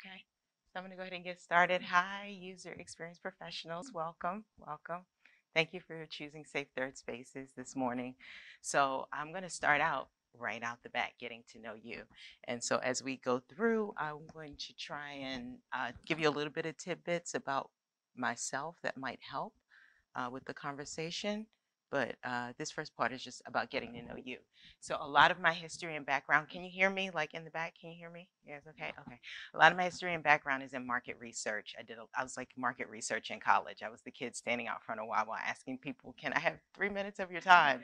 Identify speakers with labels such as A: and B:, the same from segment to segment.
A: Okay. So I'm going to go ahead and get started. Hi, user experience professionals. Welcome. Welcome. Thank you for choosing Safe Third Spaces this morning. So I'm going to start out right out the bat, getting to know you. And so as we go through, I'm going to try and give you a little bit of tidbits about myself that might help with the conversation. But this first part is just about getting to know you. So a lot of my history and background, can you hear me? Like in the back, can you hear me? Yes, okay, okay. A lot of my history and background is in market research. I was like market research in college. I was the kid standing out front of Wawa asking people, can I have 3 minutes of your time?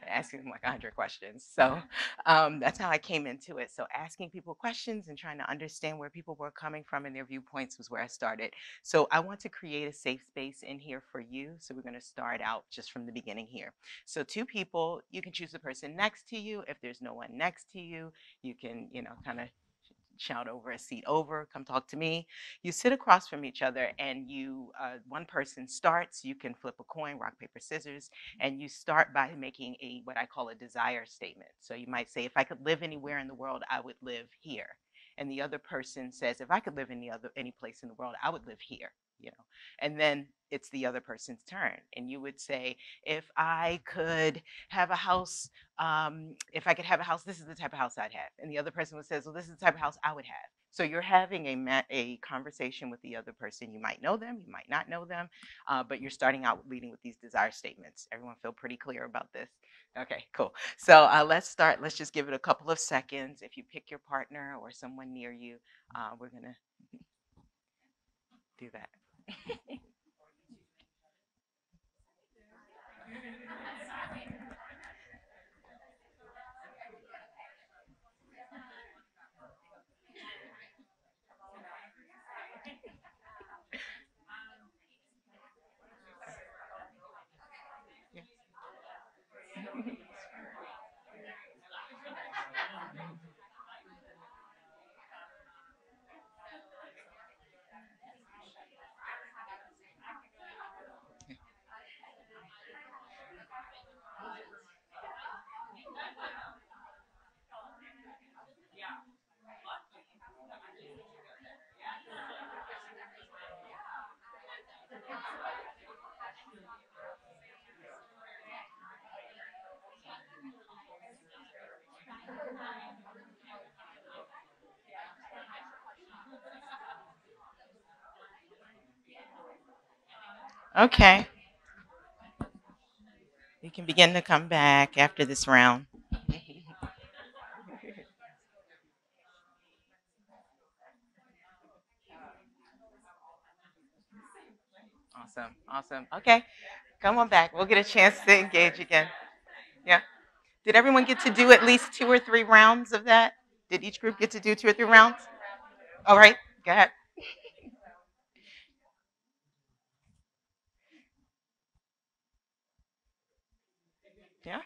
A: Asking them like 100 questions. So that's how I came into it. So asking people questions and trying to understand where people were coming from and their viewpoints was where I started. So I want to create a safe space in here for you. So we're going to start out just from the beginning here. So two people, you can choose the person next to you. If there's no one next to you, you can, kind of shout over a seat over, come talk to me. You sit across from each other and one person starts, you can flip a coin, rock, paper, scissors, and you start by making what I call a desire statement. So you might say, if I could live anywhere in the world, I would live here. And the other person says, if I could live any place in the world, I would live here, And then it's the other person's turn. And you would say, if I could have a house if I could have a house, this is the type of house I'd have. And the other person would say, well, this is the type of house I would have. So you're having a conversation with the other person. You might know them, you might not know them, but you're starting out leading with these desire statements. Everyone feel pretty clear about this? Okay, cool. So let's start. Let's just give it a couple of seconds. If you pick your partner or someone near you, we're going to do that. Yeah. Okay. You can begin to come back after this round. Awesome. Awesome. Okay. Come on back. We'll get a chance to engage again. Yeah. Did everyone get to do at least 2 or 3 rounds of that? Did each group get to do 2 or 3 rounds? All right. Go ahead. Yeah.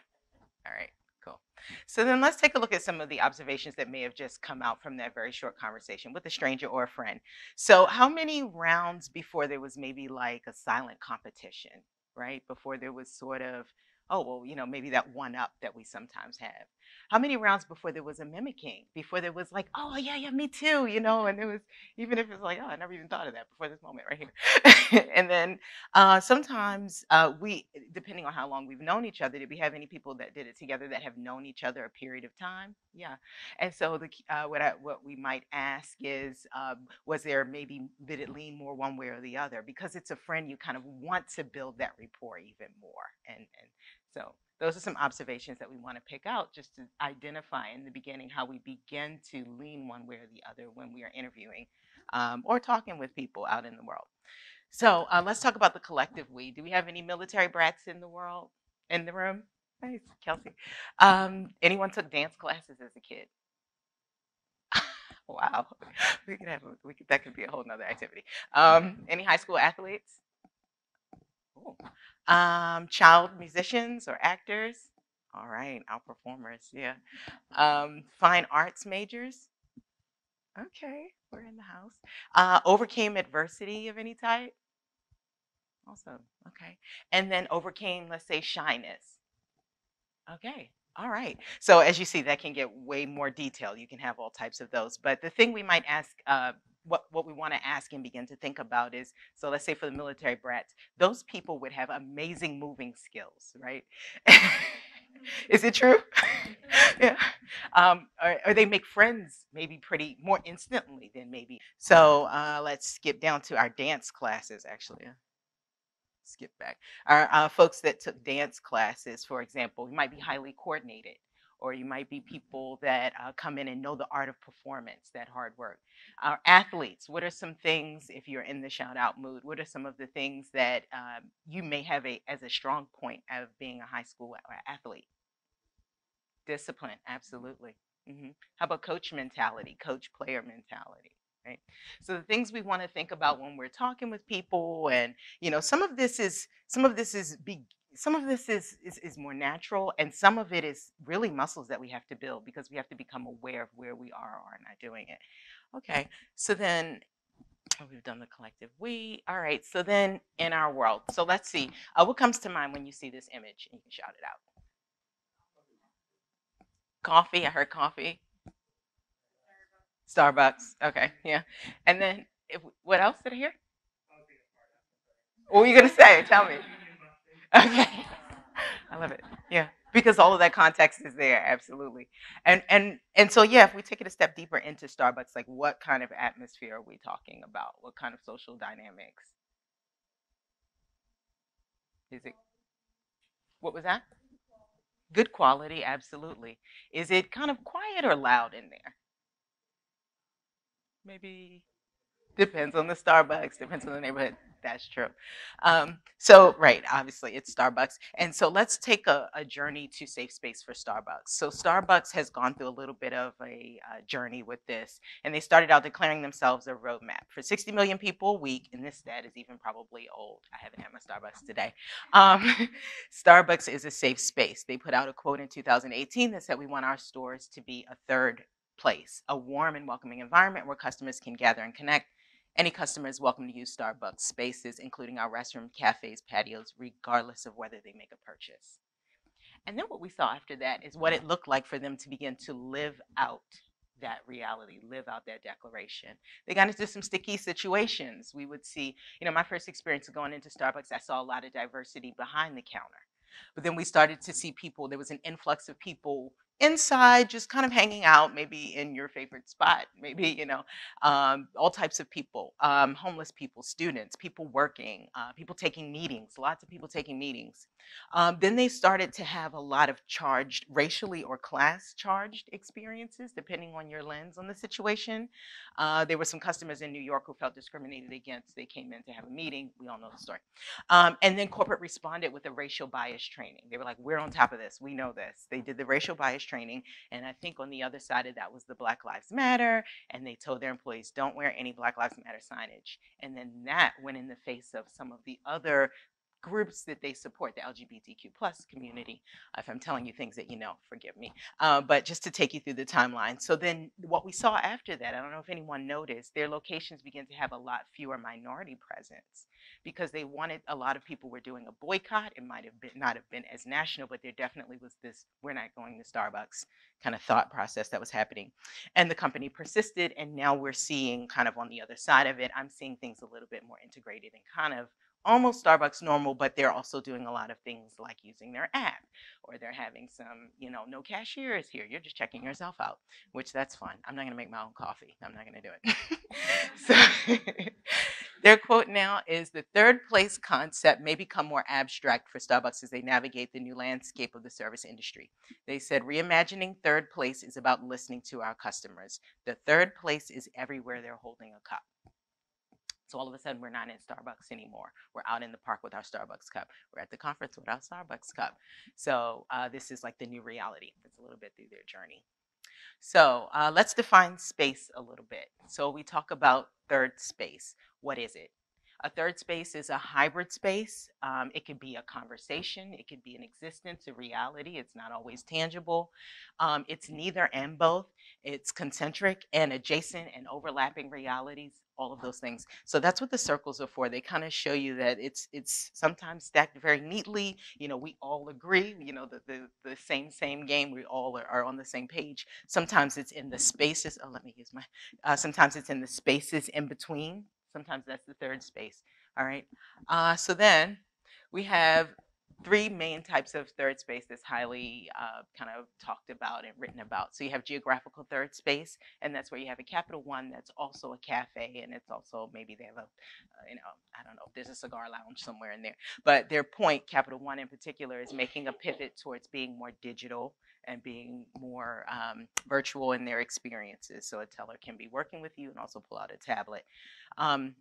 A: All right. Cool. So then let's take a look at some of the observations that may have just come out from that very short conversation with a stranger or a friend. So, how many rounds before there was maybe like a silent competition, right? Before there was sort of, oh, well, maybe that one up that we sometimes have. How many rounds before there was a mimicking? Before there was like, oh, yeah, yeah, me too, and there was, even if it's like, oh, I never even thought of that before this moment right here. And then sometimes depending on how long we've known each other, did we have any people that did it together that have known each other a period of time? Yeah. And so what we might ask is, was there maybe did it lean more one way or the other? Because it's a friend, you kind of want to build that rapport even more. And so those are some observations that we want to pick out just to identify in the beginning how we begin to lean one way or the other when we are interviewing or talking with people out in the world. So let's talk about the collective we. Do we have any military brats in the world, in the room? Nice, Kelsey. Anyone took dance classes as a kid? Wow, that could be a whole nother activity. Any high school athletes? Ooh. Child musicians or actors? All right, our performers, yeah. Fine arts majors? Okay, we're in the house. Overcame adversity of any type? Awesome. Okay. And then overcame, let's say, shyness. Okay. All right. So as you see, that can get way more detailed. You can have all types of those. But the thing we might ask what we want to ask and begin to think about is, so let's say for the military brats, those people would have amazing moving skills, right? Is it true? Yeah. Or they make friends maybe pretty more instantly than maybe. So let's skip down to our dance classes, actually. Skip back. Our folks that took dance classes, for example, you might be highly coordinated, or you might be people that come in and know the art of performance, that hard work. Our athletes, what are some things, if you're in the shout out mood, what are some of the things that you may have as a strong point of being a high school athlete? Discipline, absolutely. How about coach mentality, coach player mentality, right? So the things we want to think about when we're talking with people, and some of this is more natural, and some of it is really muscles that we have to build because we have to become aware of where we are or are not doing it. Okay, so then we've done the collective we. All right, so then in our world, so let's see, what comes to mind when you see this image, and you can shout it out. Coffee. I heard coffee. Starbucks. Okay, yeah. And then what else did I hear? What were you gonna say? Tell me. Okay. I love it. Yeah, because all of that context is there, absolutely. And so yeah, if we take it a step deeper into Starbucks, like what kind of atmosphere are we talking about? What kind of social dynamics? Is it what was that? Good quality, absolutely. Is it kind of quiet or loud in there? Maybe depends on the Starbucks, depends on the neighborhood. That's true. So, right, obviously it's Starbucks. And so let's take a journey to safe space for Starbucks. So, Starbucks has gone through a little bit of a journey with this. And they started out declaring themselves a roadmap for 60 million people a week. And this stat is even probably old. I haven't had my Starbucks today. Starbucks is a safe space. They put out a quote in 2018 that said, "We want our stores to be a third place, a warm and welcoming environment where customers can gather and connect. Any customer is welcome to use Starbucks spaces, including our restroom, cafes, patios, regardless of whether they make a purchase." And then what we saw after that is what it looked like for them to begin to live out that reality, live out that declaration. They got into some sticky situations. We would see, my first experience of going into Starbucks, I saw a lot of diversity behind the counter. But then we started to see people, there was an influx of people inside just kind of hanging out, maybe in your favorite spot, maybe, all types of people, homeless people, students, people working, people taking meetings, lots of people taking meetings. Then they started to have a lot of charged, racially or class charged experiences, depending on your lens on the situation. There were some customers in New York who felt discriminated against. They came in to have a meeting. We all know the story. And then corporate responded with a racial bias training. They were like, "We're on top of this. We know this." They did the racial bias training. And I think on the other side of that was the Black Lives Matter. And they told their employees, "Don't wear any Black Lives Matter signage." And then that went in the face of some of the other groups that they support, the LGBTQ plus community. If I'm telling you things that you know, forgive me. But just to take you through the timeline. So then what we saw after that, I don't know if anyone noticed, their locations began to have a lot fewer minority presence because they wanted, a lot of people were doing a boycott. It might have been not have been as national, but there definitely was this, "We're not going to Starbucks" kind of thought process that was happening. And the company persisted. And now we're seeing kind of on the other side of it, I'm seeing things a little bit more integrated and kind of almost Starbucks normal, but they're also doing a lot of things like using their app, or they're having some, no cashiers here. You're just checking yourself out, which that's fun. I'm not going to make my own coffee. I'm not going to do it. So their quote now is, "The third place concept may become more abstract for Starbucks as they navigate the new landscape of the service industry." They said, "Reimagining third place is about listening to our customers. The third place is everywhere they're holding a cup." So all of a sudden, we're not in Starbucks anymore. We're out in the park with our Starbucks cup. We're at the conference with our Starbucks cup. So this is like the new reality. It's a little bit through their journey. So let's define space a little bit. So we talk about third space. What is it? A third space is a hybrid space. It could be a conversation. It could be an existence, a reality. It's not always tangible. It's neither and both. It's concentric and adjacent and overlapping realities, all of those things. So that's what the circles are for. They kind of show you that it's sometimes stacked very neatly. We all agree, the same game. We all are on the same page. Sometimes it's in the spaces. Oh, let me use my sometimes it's in the spaces in between. Sometimes that's the third space. All right. So then we have three main types of third space that's highly kind of talked about and written about. So you have geographical third space, and that's where you have a Capital One that's also a cafe, and it's also maybe they have I don't know, if there's a cigar lounge somewhere in there. But their point, Capital One in particular, is making a pivot towards being more digital and being more virtual in their experiences. So a teller can be working with you and also pull out a tablet. Um,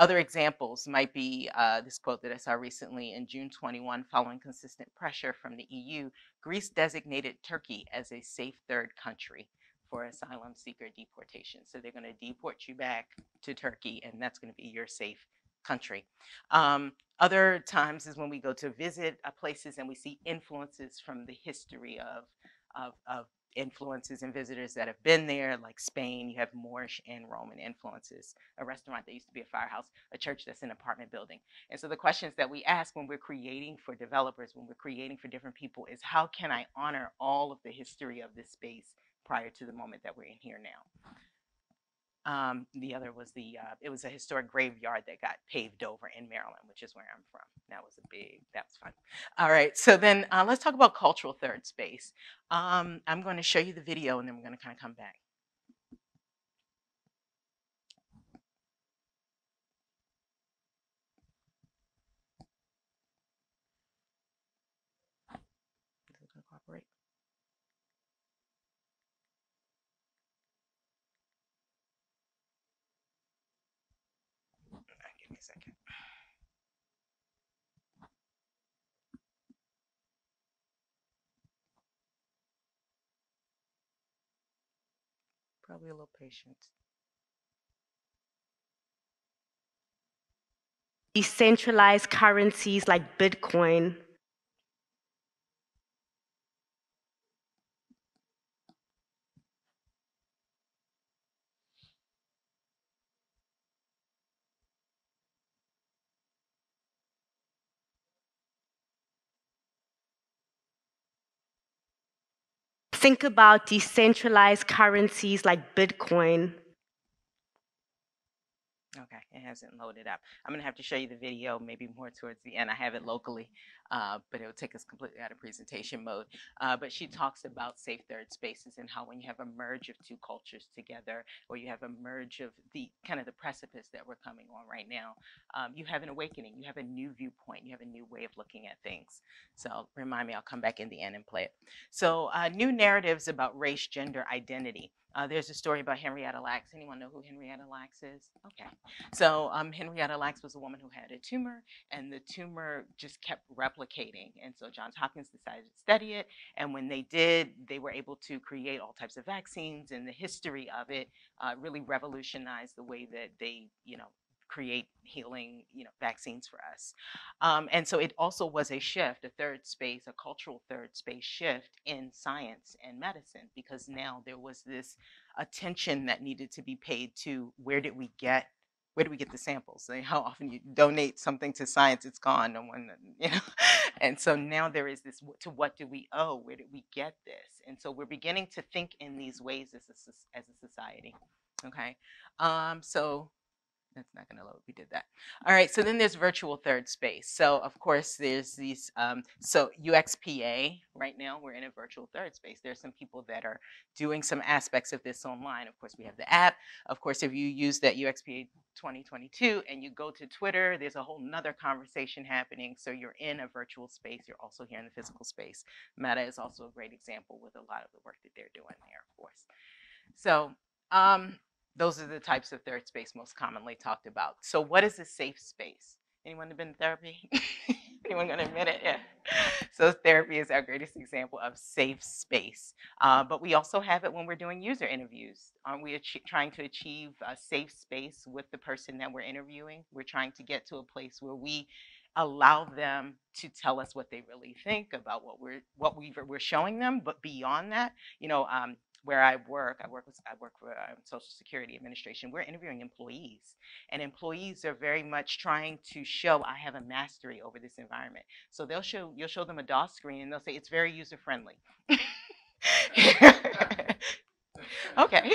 A: Other examples might be this quote that I saw recently in June 21. Following consistent pressure from the EU, Greece designated Turkey as a safe third country for asylum seeker deportation. So they're going to deport you back to Turkey, and that's going to be your safe country. Other times is when we go to visit places and we see influences from the history of influences and visitors that have been there, like Spain. You have Moorish and Roman influences, a restaurant that used to be a firehouse, a church that's an apartment building. And so the questions that we ask when we're creating for developers, when we're creating for different people, is how can I honor all of the history of this space prior to the moment that we're in here now? The other was it was a historic graveyard that got paved over in Maryland, which is where I'm from. That was fun. All right, so then let's talk about cultural third space. I'm going to show you the video and then we're going to kind of come back. Is it going to cooperate? Give me a second. Probably a little patience.
B: Decentralized currencies like Bitcoin. Think about decentralized currencies like Bitcoin.
A: Okay, it hasn't loaded up. I'm gonna have to show you the video maybe more towards the end. I have it locally, but it will take us completely out of presentation mode. But she talks about safe third spaces and how when you have a merge of two cultures together, or you have a merge of the kind of the precipice that we're coming on right now, you have an awakening, you have a new viewpoint, you have a new way of looking at things. So remind me, I'll come back in the end and play it. So new narratives about race, gender, identity. There's a story about Henrietta Lacks. Anyone know who Henrietta Lacks is? Okay. So Henrietta Lacks was a woman who had a tumor, and the tumor just kept replicating. And so Johns Hopkins decided to study it. And when they did, they were able to create all types of vaccines, and the history of it really revolutionized the way that they, create healing, vaccines for us. And so it also was a shift, a third space, a cultural third space shift in science and medicine, because now there was this attention that needed to be paid to where do we get the samples? Like how often you donate something to science, it's gone. No one, And so now there is this: to what do we owe? Where did we get this? And so we're beginning to think in these ways as a society. Okay, so that's not going to load. We did that. All right. So then there's virtual third space. So of course there's these. So UXPA right now we're in a virtual third space. There's some people that are doing some aspects of this online. Of course we have the app. Of course if you use that UXPA 2022 and you go to Twitter, there's a whole nother conversation happening. So you're in a virtual space. You're also here in the physical space. Meta is also a great example with a lot of the work that they're doing there, of course. So those are the types of third space most commonly talked about. So what is a safe space? Anyone have been in therapy? Anyone going to admit it? Yeah. So therapy is our greatest example of safe space. But we also have it when we're doing user interviews. Aren't we trying to achieve a safe space with the person that we're interviewing? We're trying to get to a place where we allow them to tell us what they really think about what we're showing them. But beyond that, where I work for Social Security Administration. We're interviewing employees, and employees are very much trying to show I have a mastery over this environment. So you'll show them a DOS screen, and they'll say it's very user friendly. Okay.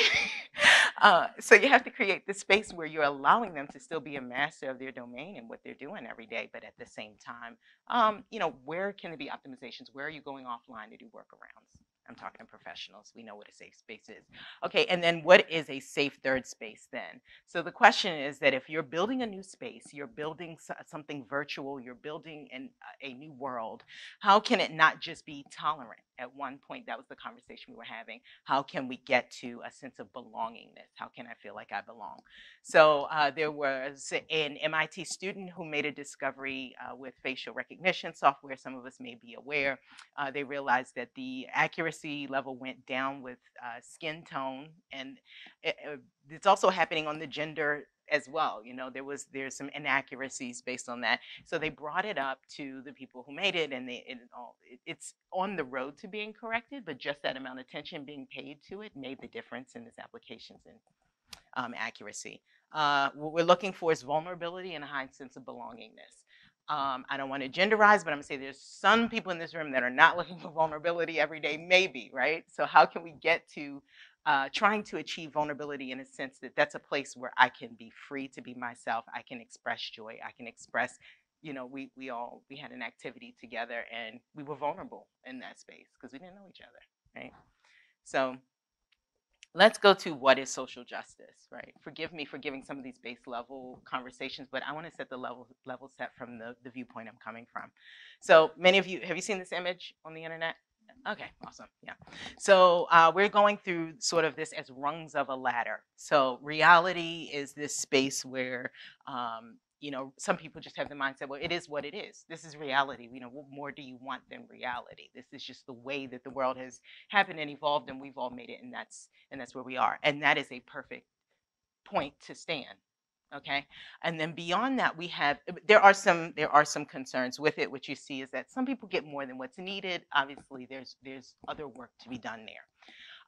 A: So you have to create this space where you're allowing them to still be a master of their domain and what they're doing every day, but at the same time, where can there be optimizations? Where are you going offline to do workarounds? I'm talking to professionals. We know what a safe space is. Okay, and then what is a safe third space then? So the question is that if you're building a new space, you're building something virtual, you're building a new world, how can it not just be tolerant? At one point, that was the conversation we were having. How can we get to a sense of belongingness? How can I feel like I belong? So there was an MIT student who made a discovery with facial recognition software. Some of us may be aware. They realized that the accuracy level went down with skin tone, and it's also happening on the gender as well. There's some inaccuracies based on that. So they brought it up to the people who made it, and it's on the road to being corrected, but just that amount of attention being paid to it made the difference in its applications and accuracy. What we're looking for is vulnerability and a high sense of belongingness. I don't want to genderize, but I'm going to say there's some people in this room that are not looking for vulnerability every day, maybe, right? So how can we get to trying to achieve vulnerability in a sense that that's a place where I can be free to be myself. I can express joy. I can express, we had an activity together and we were vulnerable in that space because we didn't know each other, right? So let's go to what is social justice, right? Forgive me for giving some of these base level conversations, but I want to set the level set from the viewpoint I'm coming from. So many of you, have you seen this image on the internet? Okay, awesome. Yeah. So we're going through sort of this as rungs of a ladder. So reality is this space where, some people just have the mindset, well, it is what it is. This is reality. What more do you want than reality? This is just the way that the world has happened and evolved, and we've all made it, and that's where we are. And that is a perfect point to stand. Okay, and then beyond that, there are some concerns with it. What you see is that some people get more than what's needed. Obviously, there's other work to be done there.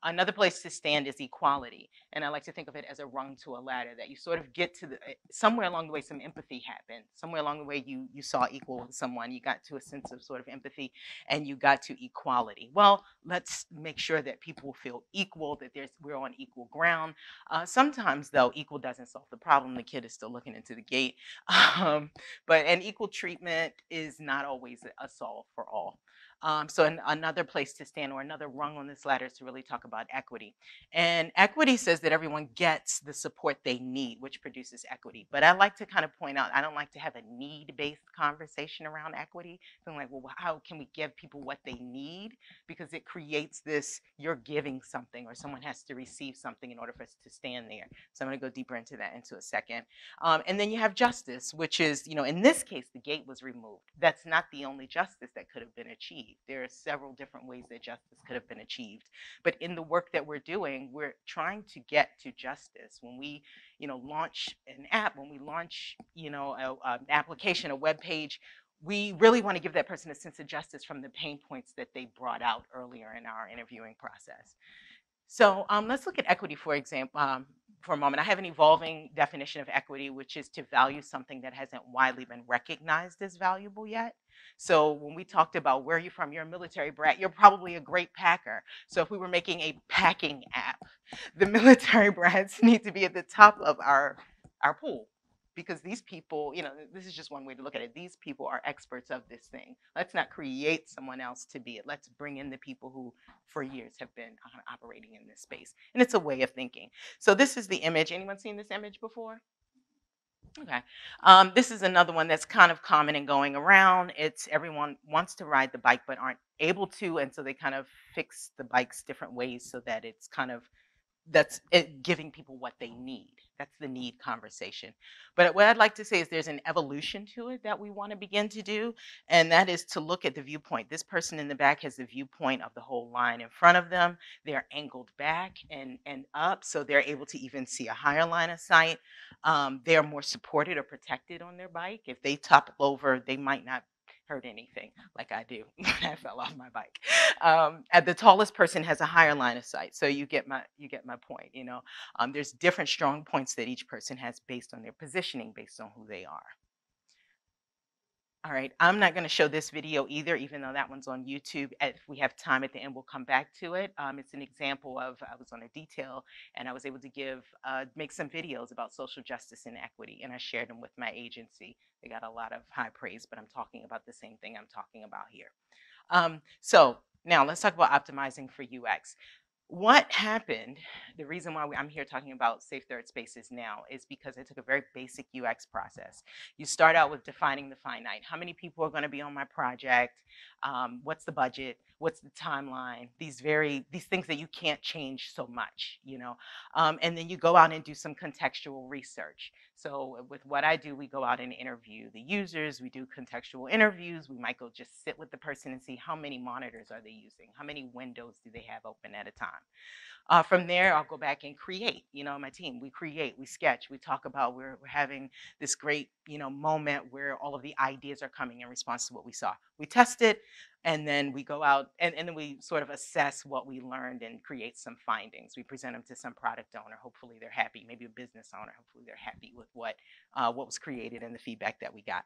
A: Another place to stand is equality. And I like to think of it as a rung to a ladder, that you sort of get to somewhere along the way, some empathy happened. Somewhere along the way, you saw equal with someone, you got to a sense of sort of empathy, and you got to equality. Well, let's make sure that people feel equal, that we're on equal ground. Sometimes, though, equal doesn't solve the problem. The kid is still looking into the gate. But an equal treatment is not always a solve for all. So another place to stand, or another rung on this ladder, is to really talk about equity. And equity says that everyone gets the support they need, which produces equity. But I like to kind of point out, I don't like to have a need-based conversation around equity. So I'm like, well, how can we give people what they need? Because it creates this, you're giving something, or someone has to receive something in order for us to stand there. So I'm going to go deeper into that into a second. And then you have justice, which is, in this case, the gate was removed. That's not the only justice that could have been achieved. There are several different ways that justice could have been achieved. But in the work that we're doing, we're trying to get to justice. When we, launch an app, when we launch, an application, a web page, we really want to give that person a sense of justice from the pain points that they brought out earlier in our interviewing process. So let's look at equity, for example, for a moment. I have an evolving definition of equity, which is to value something that hasn't widely been recognized as valuable yet. So when we talked about where you're from, you're a military brat, you're probably a great packer. So if we were making a packing app, the military brats need to be at the top of our pool, because these people, this is just one way to look at it. These people are experts of this thing. Let's not create someone else to be it. Let's bring in the people who for years have been operating in this space. And it's a way of thinking. So this is the image. Anyone seen this image before? Okay. This is another one that's kind of common and going around. It's everyone wants to ride the bike but aren't able to. And so they kind of fix the bikes different ways so that it's kind of that's it, giving people what they need. That's the need conversation. But what I'd like to say is there's an evolution to it that we want to begin to do, and that is to look at the viewpoint. This person in the back has the viewpoint of the whole line in front of them. They're angled back and up, so they're able to even see a higher line of sight. They're more supported or protected on their bike. If they topple over, they might not hurt anything like I do when I fell off my bike. And the tallest person has a higher line of sight. So you get my point. There's different strong points that each person has based on their positioning, based on who they are. All right, I'm not going to show this video either, even though that one's on YouTube. If we have time at the end, we'll come back to it. It's an example of I was on a detail and I was able to make some videos about social justice and equity, and I shared them with my agency. They got a lot of high praise, but I'm talking about the same thing I'm talking about here. So now let's talk about optimizing for UX. What happened, the reason why I'm here talking about safe third spaces now is because I took a very basic UX process. You start out with defining the finite. How many people are going to be on my project? What's the budget? What's the timeline? These things that you can't change so much. And then you go out and do some contextual research. So with what I do, we go out and interview the users. We do contextual interviews. We might go just sit with the person and see how many monitors are they using? How many windows do they have open at a time? From there, I'll go back and create. My team, we create, we sketch, we talk about, we're having this great, moment where all of the ideas are coming in response to what we saw. We test it, and then we go out and then we sort of assess what we learned and create some findings. We present them to some product owner. Hopefully they're happy, maybe a business owner. Hopefully they're happy with what was created and the feedback that we got.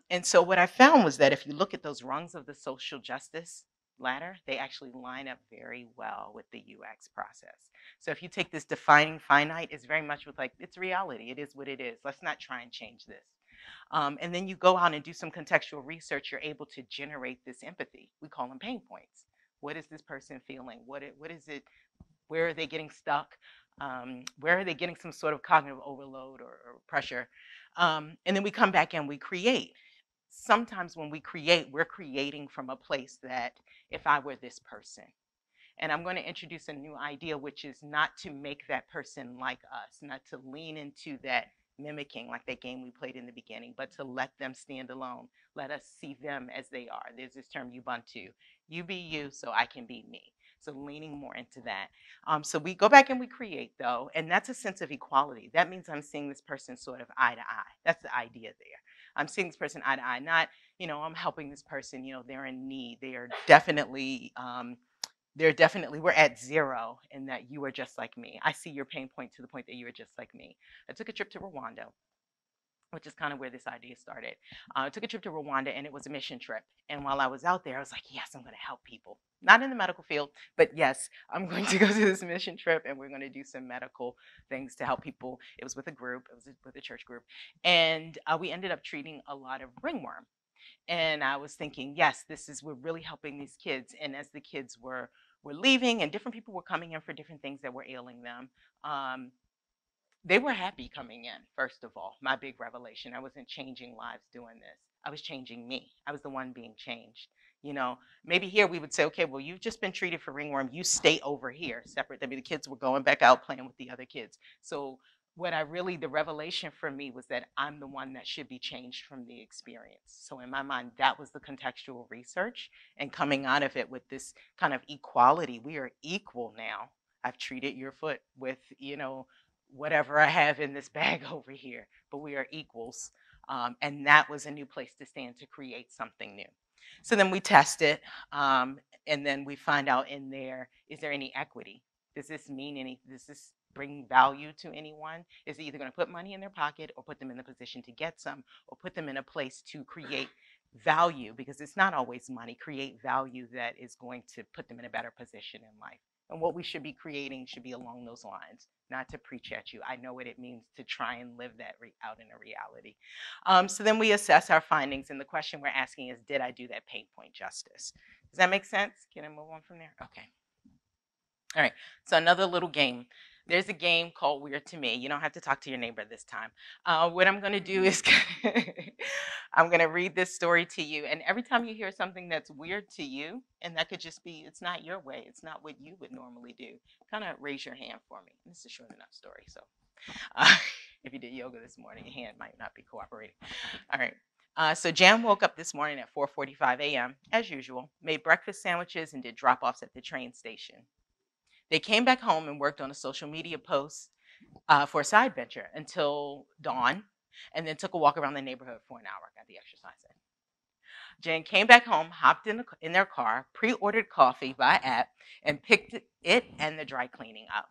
A: And so what I found was that if you look at those rungs of the social justice ladder, they actually line up very well with the UX process. So if you take this defining finite, it's very much with like, it's reality. It is what it is. Let's not try and change this. And then you go out and do some contextual research. You're able to generate this empathy. We call them pain points. What is this person feeling? What is it? Where are they getting stuck? Where are they getting some sort of cognitive overload or pressure? And then we come back and we create. Sometimes when we create, we're creating from a place that if I were this person. And I'm going to introduce a new idea, which is not to make that person like us, not to lean into that mimicking like that game we played in the beginning, but to let them stand alone. Let us see them as they are. There's this term Ubuntu. You be you so I can be me. So leaning more into that. So we go back and we create though, and that's a sense of equality. That means I'm seeing this person sort of eye to eye. That's the idea there. I'm seeing this person eye to eye, not, I'm helping this person, they're in need. We're at zero in that you are just like me. I see your pain point to the point that you are just like me. I took a trip to Rwanda, which is kind of where this idea started. I took a trip to Rwanda and it was a mission trip. And while I was out there, I was like, yes, I'm going to help people. Not in the medical field, but yes, I'm going to go to this mission trip and we're going to do some medical things to help people. It was with a group, it was with a church group. And we ended up treating a lot of ringworm. And I was thinking, yes, we're really helping these kids. And as the kids were leaving and different people were coming in for different things that were ailing them, they were happy coming in. First of all, my big revelation, I wasn't changing lives doing this. I was changing me. I was the one being changed. Maybe here we would say, okay, well, you've just been treated for ringworm. You stay over here separate. Maybe the kids were going back out playing with the other kids. So the revelation for me was that I'm the one that should be changed from the experience. So in my mind, that was the contextual research, and coming out of it with this kind of equality. We are equal now. I've treated your foot with, whatever I have in this bag over here, but we are equals. And that was a new place to stand to create something new. So then we test it, and then we find out in there, is there any equity? Does this bring value to anyone? Is it either going to put money in their pocket or put them in the position to get some, or put them in a place to create value? Because it's not always money. Create value that is going to put them in a better position in life. And what we should be creating should be along those lines, not to preach at you. I know what it means to try and live that out in a reality. So then we assess our findings, and the question we're asking is, did I do that pain point justice? Does that make sense? Can I move on from there? Okay. All right, so another little game. There's a game called Weird to Me. You don't have to talk to your neighbor this time. What I'm going to do is I'm going to read this story to you. And every time you hear something that's weird to you, and that could just be, it's not your way, it's not what you would normally do, kind of raise your hand for me. This is a short enough story. So if you did yoga this morning, your hand might not be cooperating. All right. So Jan woke up this morning at 4:45 a.m. as usual, made breakfast sandwiches, and did drop-offs at the train station. They came back home and worked on a social media post for a side venture until dawn, and then took a walk around the neighborhood for an hour, got the exercise in. Jen came back home, hopped in their car, pre-ordered coffee by app, and picked it and the dry cleaning up.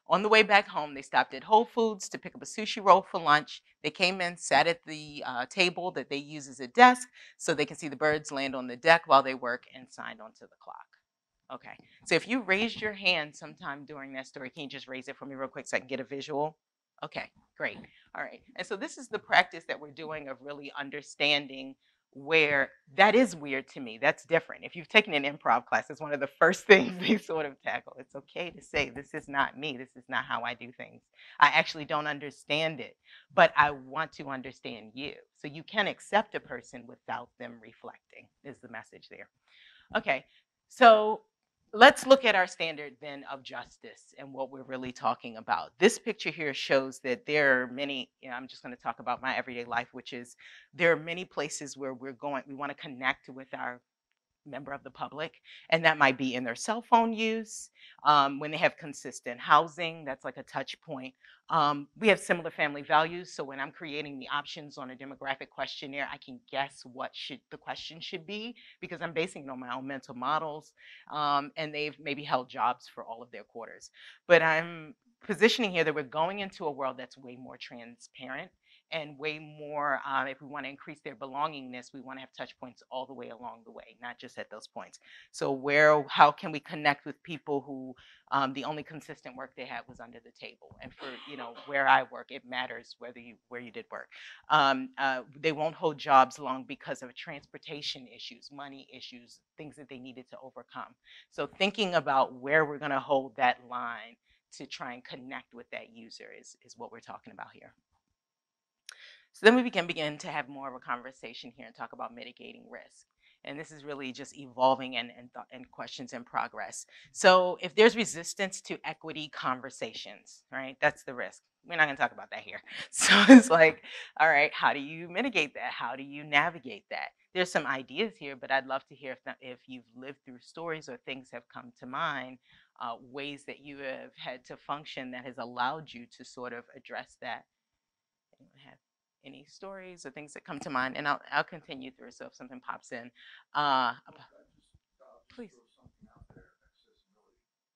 A: On the way back home, they stopped at Whole Foods to pick up a sushi roll for lunch. They came in, sat at the table that they use as a desk so they can see the birds land on the deck while they work, and signed onto the clock. Okay, so if you raised your hand sometime during that story, can you just raise it for me real quick so I can get a visual? Okay, great. All right. And so this is the practice that we're doing of really understanding where that is weird to me. That's different. If you've taken an improv class, it's one of the first things they sort of tackle. It's okay to say, this is not me. This is not how I do things. I actually don't understand it, but I want to understand you. So you can accept a person without them reflecting, is the message there. Okay, so let's look at our standard then of justice and what we're really talking about. This picture here shows that there are many, I'm just going to talk about my everyday life, which is there are many places where we want to connect with our member of the public, and that might be in their cell phone use, when they have consistent housing, that's like a touch point. We have similar family values, so when I'm creating the options on a demographic questionnaire, I can guess what the question should be because I'm basing it on my own mental models, and they've maybe held jobs for all of their quarters. But I'm positioning here that we're going into a world that's way more transparent and way more, if we want to increase their belongingness, we want to have touch points all the way along the way, not just at those points. So how can we connect with people who the only consistent work they had was under the table? And for where I work, it matters where you did work. They won't hold jobs long because of transportation issues, money issues, things that they needed to overcome. So thinking about where we're going to hold that line to try and connect with that user is what we're talking about here. So then we can begin to have more of a conversation here and talk about mitigating risk. And this is really just evolving and questions in progress. So if there's resistance to equity conversations, right, that's the risk. We're not going to talk about that here. So it's like, all right, how do you mitigate that? How do you navigate that? There's some ideas here, but I'd love to hear if you've lived through stories or things have come to mind, ways that you have had to function that has allowed you to sort of address that. Anyone have any stories or things that come to mind? And I'll continue through. So if something pops in, please.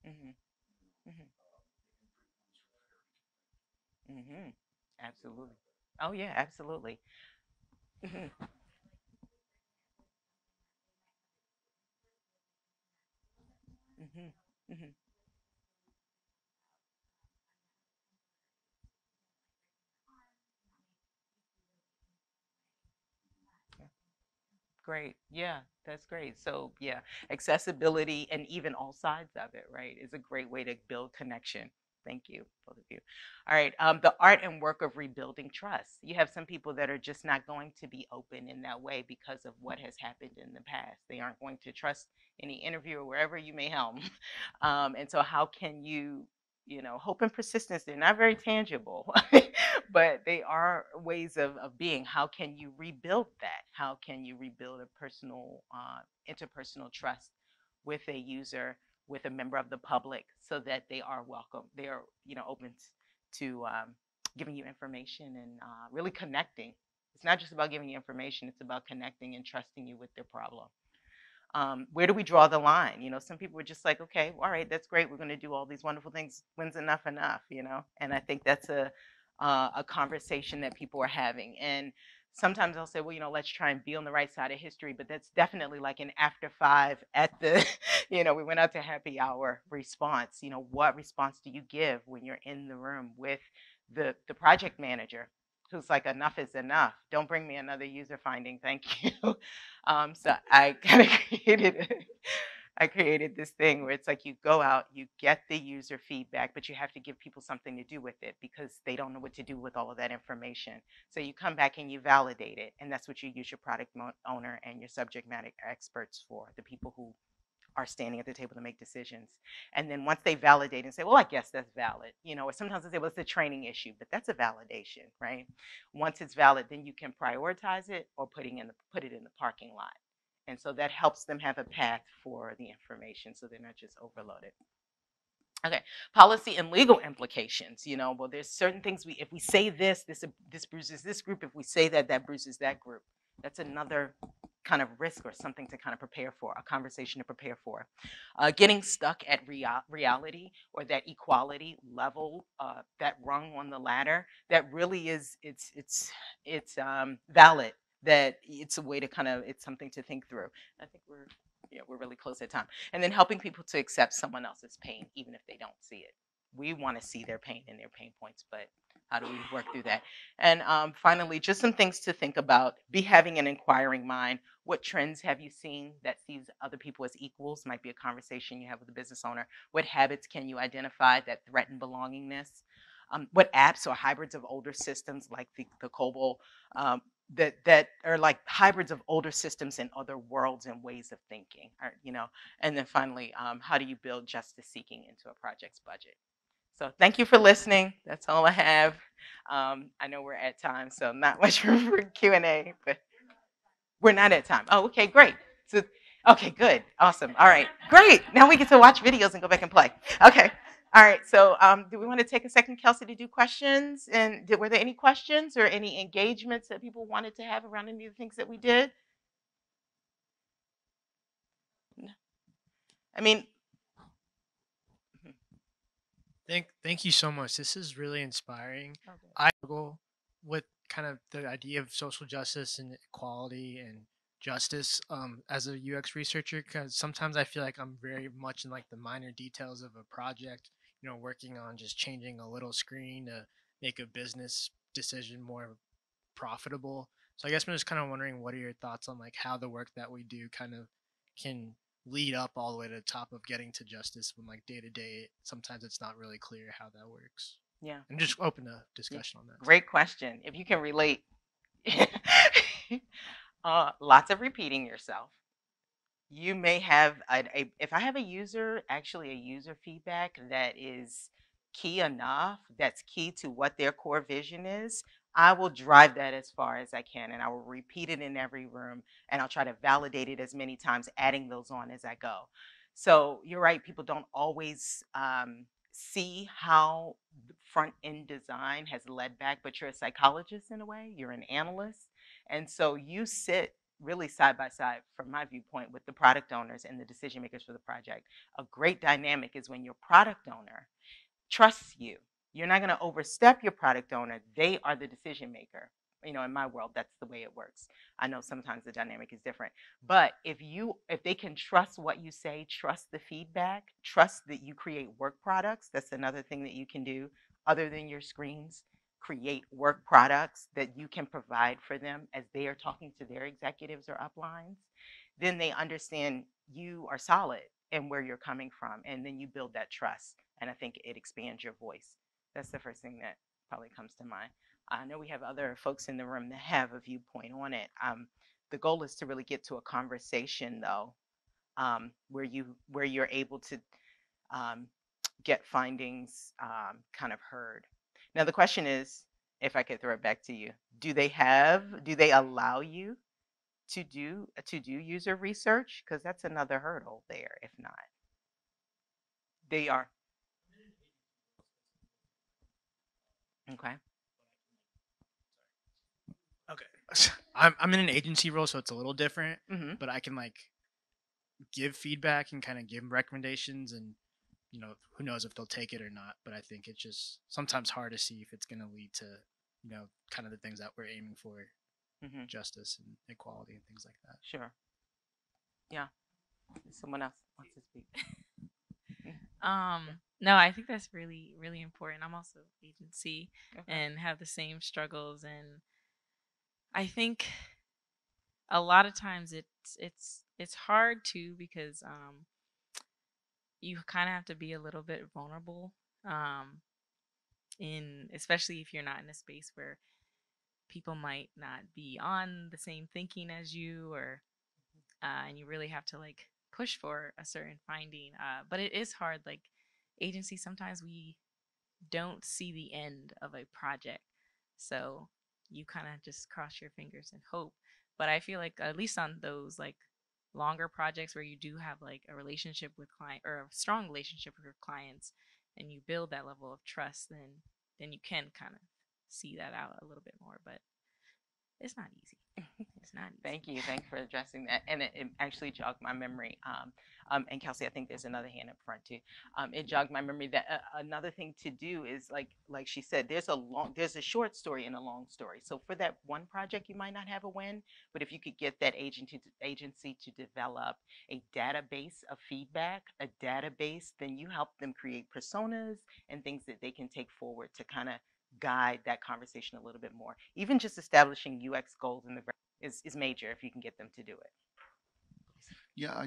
A: Mm-hmm. Mm-hmm. Mm-hmm. Absolutely. Oh yeah, absolutely. Mm-hmm. Mm-hmm. Mm-hmm. Great. Yeah, that's great. So, yeah, accessibility and even all sides of it, right, is a great way to build connection. Thank you, both of you. All right. The art and work of rebuilding trust. You have some people that are just not going to be open in that way because of what has happened in the past. They aren't going to trust any interviewer wherever you may helm. And so, how can hope and persistence, they're not very tangible, but they are ways of being. How can you rebuild that? How can you rebuild a personal, interpersonal trust with a user, with a member of the public, so that they are welcome, they are, open to giving you information and really connecting. It's not just about giving you information, it's about connecting and trusting you with their problem. Where do we draw the line? Some people are just like, okay, all right, that's great. We're going to do all these wonderful things. When's enough enough? And I think that's a conversation that people are having. And sometimes I'll say, well, let's try and be on the right side of history. But that's definitely like an after five at the, we went out to happy hour response. What response do you give when you're in the room with the project manager? Who's like, enough is enough. Don't bring me another user finding. Thank you. So I kind of created this thing where it's like you go out, you get the user feedback, but you have to give people something to do with it because they don't know what to do with all of that information. So you come back and you validate it, and that's what you use your product owner and your subject matter experts for, the people who are standing at the table to make decisions. And then once they validate and say, well, I guess that's valid, or sometimes they say, well, it's a training issue, but that's a validation, right? Once it's valid, then you can prioritize it or put it in the parking lot. And so that helps them have a path for the information so they're not just overloaded. Okay, policy and legal implications. Well, there's certain things if we say this bruises this group. If we say that bruises that group. That's another kind of risk or something to kind of prepare for, a conversation to prepare for. Getting stuck at reality or that equality level, that rung on the ladder, that really is it's valid. That it's a way to kind of it's something to think through. I think we're really close at time. And then helping people to accept someone else's pain, even if they don't see it. We want to see their pain and their pain points, but how do we work through that? And finally, just some things to think about. Be having an inquiring mind. What trends have you seen that sees other people as equals? Might be a conversation you have with a business owner. What habits can you identify that threaten belongingness? What apps or hybrids of older systems like the COBOL that are like hybrids of older systems and other worlds and ways of thinking, or, and then finally, how do you build justice seeking into a project's budget? So thank you for listening. That's all I have. I know we're at time, so not much room for Q&A, but we're not at time. Oh, okay, great. So, okay, good. Awesome. All right, great. Now we get to watch videos and go back and play. Okay. All right. So do we want to take a second, Kelsey, to do questions? And were there any questions or any engagements that people wanted to have around any of the things that we did? I mean,
C: Thank you so much. This is really inspiring.
A: okay.
C: I struggle with kind of the idea of social justice and equality and justice as a UX researcher, because sometimes I feel like I'm very much in like the minor details of a project, working on just changing a little screen to make a business decision more profitable. So I guess I'm just kind of wondering, what are your thoughts on like how the work that we do kind of can lead up all the way to the top of getting to justice, when like day to day sometimes it's not really clear how that works.
A: Yeah.
C: I'm just open to discussion on that.
A: Great question. If you can relate, lots of repeating yourself. You may have if I have a user, actually a user feedback that is key enough, that's key to what their core vision is, I will drive that as far as I can, and I will repeat it in every room, and I'll try to validate it as many times, adding those on as I go. So you're right, people don't always see how the front end design has led back, but you're a psychologist in a way, you're an analyst, and so you sit really side by side, from my viewpoint, with the product owners and the decision makers for the project. A great dynamic is when your product owner trusts you. You're not going to overstep your product owner. They are the decision maker. In my world, that's the way it works. I know sometimes the dynamic is different, but if they can trust what you say, trust the feedback, trust that you create work products. That's another thing that you can do other than your screens. Create work products that you can provide for them as they are talking to their executives or uplines. Then they understand you are solid and where you're coming from, and then you build that trust. And I think it expands your voice. That's the first thing that probably comes to mind. I know we have other folks in the room that have a viewpoint on it. The goal is to really get to a conversation, though, where you're able to um, get findings kind of heard. Now the question is, if I could throw it back to you, do they allow you to do user research? Because that's another hurdle there. If not, they are okay.
C: Okay. I'm in an agency role, so it's a little different,
A: Hmm.
C: but I can like give feedback and kind of give recommendations, and who knows if they'll take it or not. But I think it's just sometimes hard to see if it's going to lead to kind of the things that we're aiming for,
A: Hmm.
C: justice and equality and things like that.
A: Sure. Yeah. Someone else wants to speak.
D: No, I think that's really, really important. I'm also agency
A: Okay.
D: and have the same struggles, and I think a lot of times it's hard too, because you kind of have to be a little bit vulnerable, um in especially if you're not in a space where people might not be on the same thinking as you, or and you really have to like push for a certain finding. But it is hard. Like agency, sometimes we don't see the end of a project, so you kind of just cross your fingers and hope. But I feel like at least on those like longer projects where you do have like a relationship with client, or a strong relationship with your clients, and you build that level of trust, then you can kind of see that out a little bit more. But it's not easy. It's not easy.
A: Thank you. Thanks for addressing that. And it actually jogged my memory. And Kelsey, I think there's another hand up front too. It jogged my memory that another thing to do is like she said, there's a short story and a long story. So for that one project, you might not have a win, but if you could get that agency to develop a database of feedback, a database, then you help them create personas and things that they can take forward to kind of guide that conversation a little bit more. Even just establishing UX goals in the is major if you can get them to do it.
E: Yeah,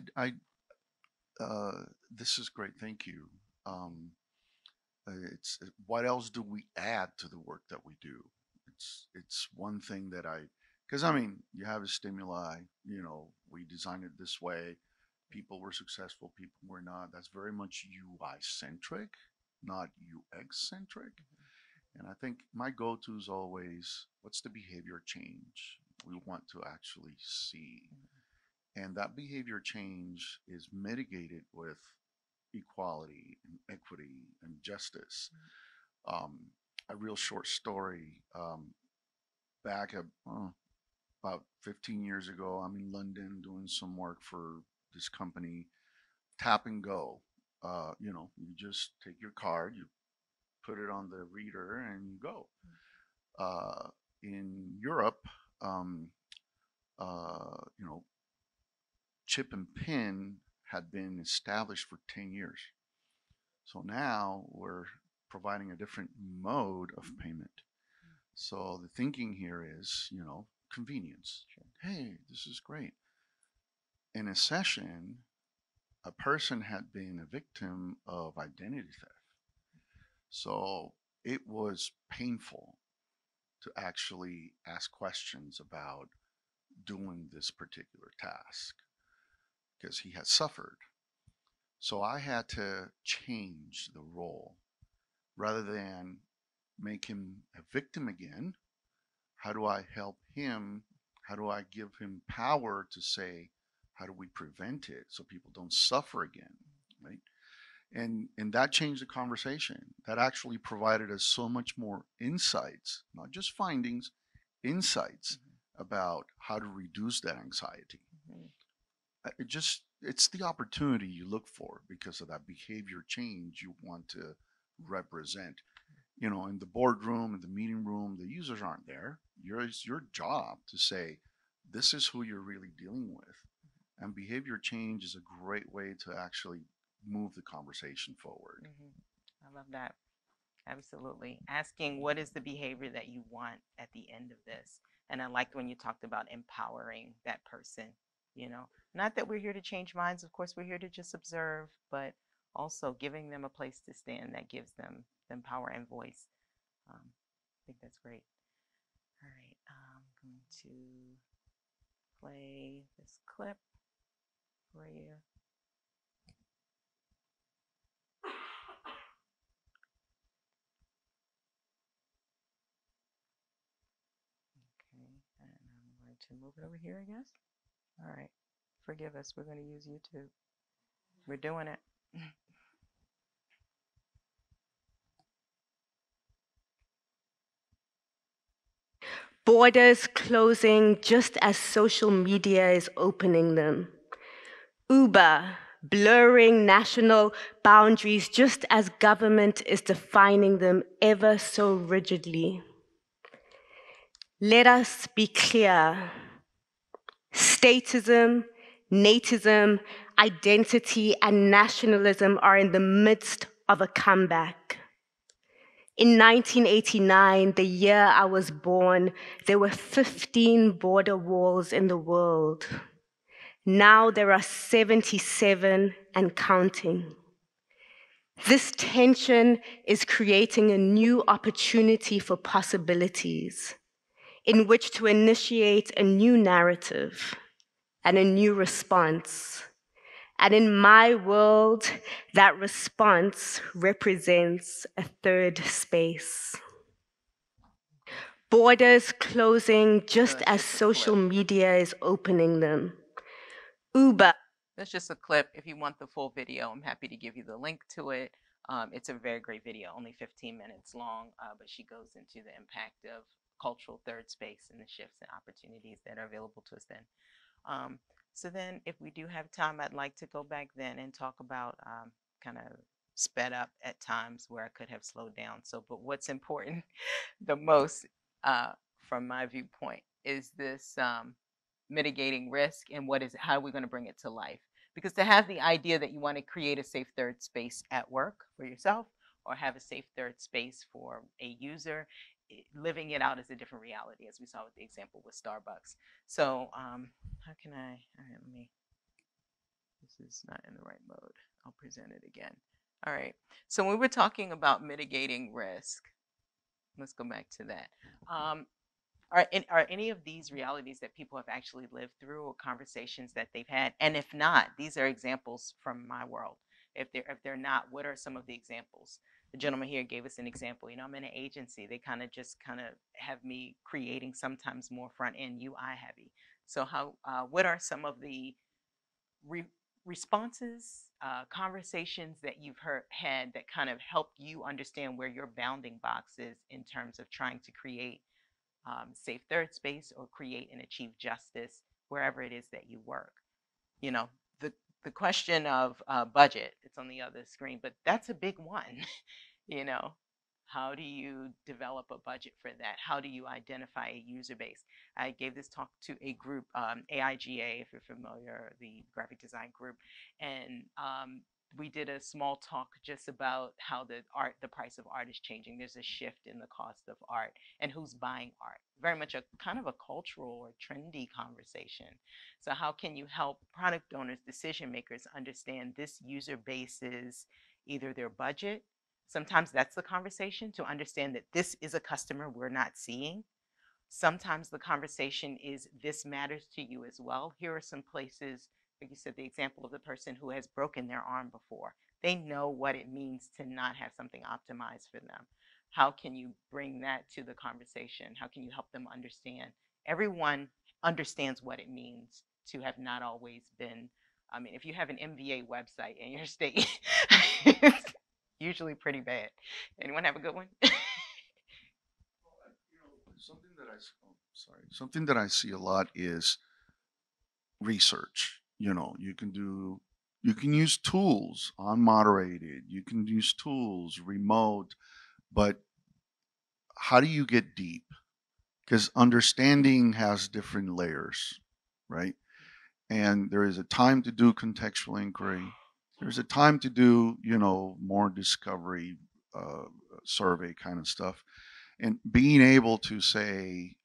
E: this is great. Thank you. Um, it's what else do we add to the work that we do? It's one thing that because I mean, you have a stimuli. You know, we designed it this way. People were successful. People were not. That's very much UI centric, not UX centric. And I think my go-to is always, what's the behavior change we want to actually see? And that behavior change is mitigated with equality and equity and justice. Um, a real short story, back about 15 years ago, I'm in London doing some work for this company, Tap and Go. You just take your card, you put it on the reader, and you go. In Europe, um, you know, chip and pin had been established for 10 years. So now we're providing a different mode of payment. So the thinking here is, convenience. Hey, this is great. In a session, a person had been a victim of identity theft. So it was painful to actually ask questions about doing this particular task because he had suffered. So I had to change the role rather than make him a victim again. How do I help him? How do I give him power to say, how do we prevent it so people don't suffer again? Right. And that changed the conversation. That actually provided us so much more insights, not just findings, insights about how to reduce that anxiety. It's the opportunity you look for because of that behavior change you want to represent. In the boardroom, in the meeting room, the users aren't there. It's your job to say, this is who you're really dealing with. And behavior change is a great way to actually move the conversation forward.
A: I love that. Absolutely. Asking what is the behavior that you want at the end of this. And I liked when you talked about empowering that person, not that we're here to change minds. Of course, we're here to just observe, but also giving them a place to stand that gives them power and voice. I think that's great. All right. I'm going to play this clip for you. And I'm going to move it over here, I guess. All right. Forgive us. We're going to use YouTube. We're doing it.
B: Borders closing just as social media is opening them. Uber blurring national boundaries just as government is defining them ever so rigidly. Let us be clear. Statism, natism, identity, and nationalism are in the midst of a comeback. In 1989, the year I was born, there were 15 border walls in the world. Now there are 77 and counting. This tension is creating a new opportunity for possibilities in which to initiate a new narrative and a new response. And in my world, that response represents a third space. Borders closing just as social media is opening them. Uber.
A: That's just a clip. If you want the full video, I'm happy to give you the link to it. It's a very great video, only 15 minutes long, but she goes into the impact of cultural third space and the shifts and opportunities that are available to us then. So then if we do have time, I'd like to go back then and talk about kind of sped up at times where I could have slowed down. So, but what's important the most from my viewpoint is this mitigating risk and how are we going to bring it to life? Because to have the idea that you want to create a safe third space at work for yourself or have a safe third space for a user, living it out is a different reality, as we saw with the example with Starbucks. So how can I, all right, this is not in the right mode. I'll present it again. All right. So when we're talking about mitigating risk, let's go back to that. Are any of these realities that people have actually lived through or conversations that they've had? And if not, these are examples from my world. If they're not, what are some of the examples? The gentleman here gave us an example. I'm in an agency. They kind of have me creating sometimes more front end UI heavy. So what are some of the responses, conversations that you've had that kind of helped you understand where your bounding box is in terms of trying to create safe third space or create and achieve justice wherever it is that you work? The question of budget, it's on the other screen, but that's a big one. you know how do you develop a budget for that? How do you identify a user base? I gave this talk to a group, AIGA, if you're familiar, the graphic design group, and we did a small talk just about how the price of art is changing. There's a shift in the cost of art and who's buying art. Very much a kind of a cultural or trendy conversation. So how can you help product owners, decision makers understand this user base is either their budget? Sometimes that's the conversation, to understand that this is a customer we're not seeing. Sometimes the conversation is this matters to you as well. Here are some places, like you said, the example of the person who has broken their arm before. They know what it means to not have something optimized for them. How can you bring that to the conversation? How can you help them understand? Everyone understands what it means to have not always been. I mean, if you have an MVA website in your state, it's usually pretty bad. Anyone have a good one?
E: Something that I see a lot is research. You can use tools unmoderated, you can use tools remote, but how do you get deep? Because understanding has different layers, right? And there is a time to do contextual inquiry. There's a time to do, more discovery, survey kind of stuff. And being able to say,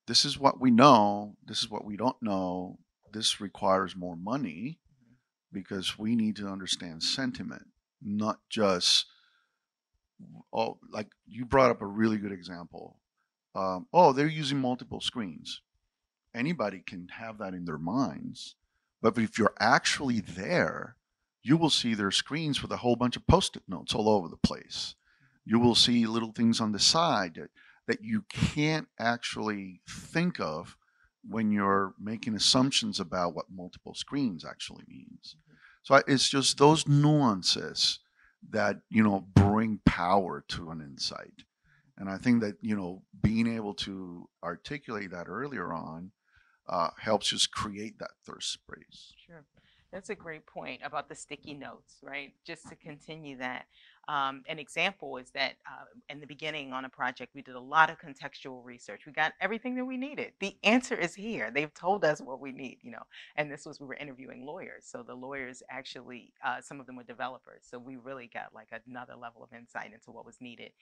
E: this is what we know, this is what we don't know, this requires more money because we need to understand sentiment, not just, oh, like you brought up a really good example. They're using multiple screens. Anybody can have that in their minds. But if you're actually there, you will see their screens with a whole bunch of post-it notes all over the place. You will see little things on the side that you can't actually think of when you're making assumptions about what multiple screens actually means. So it's just those nuances that, bring power to an insight. And I think that, being able to articulate that earlier on helps us create that thirst space.
A: Sure. That's a great point about the sticky notes, right? Just to continue that. An example is that in the beginning on a project, we did a lot of contextual research. We got everything that we needed. The answer is here. They've told us what we need, and we were interviewing lawyers. So the lawyers actually, some of them were developers. So we really got like another level of insight into what was needed.